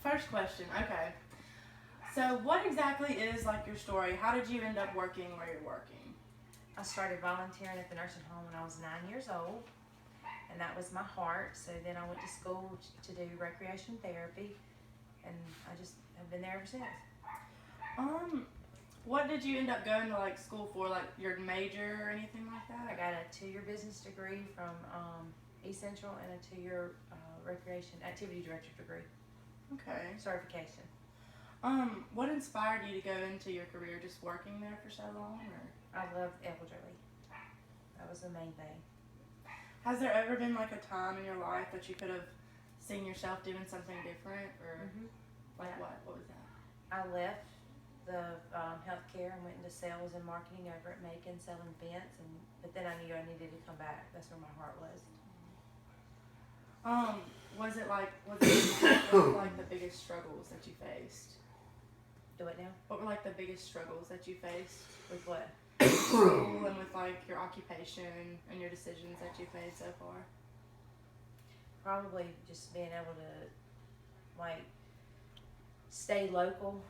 First question. Okay. So, what exactly is like your story? How did you end up working where you're working? I started volunteering at the nursing home when I was 9 years old, and that was my heart. So then I went to school to do recreation therapy, and I just have been there ever since. Um, what did you end up going to like school for? Like your major or anything like that? I got a 2-year business degree from East Central and a 2-year recreation activity director degree Okay. certification. What inspired you to go into your career? Just working there for so long, or I love elderly. That was the main thing. has there ever been like a time in your life that you could have seen yourself doing something different, or like Yeah. what was that? I left the healthcare and went into sales and marketing over at Macon, selling vents, but then I knew I needed to come back. That's where my heart was. Was it like what were like the biggest struggles that you faced? Do it now? What were like the biggest struggles that you faced With what? with school and with like your occupation and your decisions that you've made so far? Probably just being able to, like, stay local.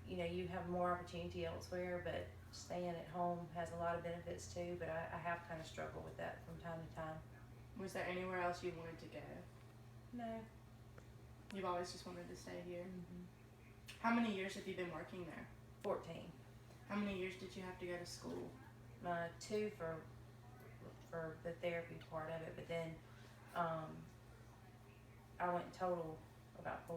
You know, you have more opportunity elsewhere, but staying at home has a lot of benefits too, but I have kind of struggled with that from time to time. Was there anywhere else you wanted to go? No. You've always just wanted to stay here. Mm-hmm. How many years have you been working there? 14. How many years did you have to go to school? 2 for the therapy part of it, but then I went total about 4.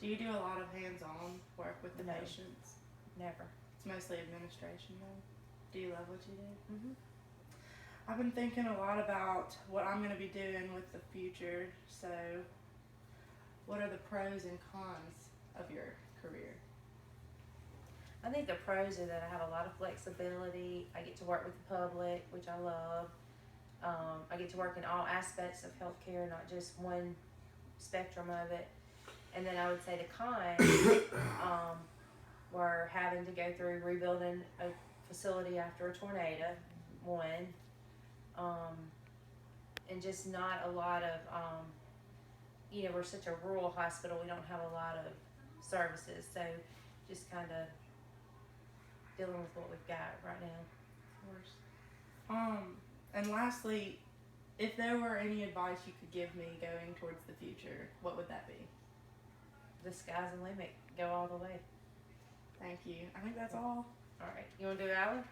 Do you do a lot of hands-on work with the No. patients? Never. It's mostly administration though. Do you love what you do? Mm-hmm. I've been thinking a lot about what I'm going to be doing with the future. So, what are the pros and cons of your career? I think the pros are that I have a lot of flexibility. I get to work with the public, which I love. I get to work in all aspects of healthcare, not just one spectrum of it. And then I would say the cons were having to go through rebuilding a facility after a tornado, one, and just not a lot of, we're such a rural hospital, we don't have a lot of services, so just kind of dealing with what we've got right now. Of course. And lastly, if there were any advice you could give me going towards the future, what would that be? The sky's the limit. Go all the way. Thank you. I think that's all. All right. You want to do Alan?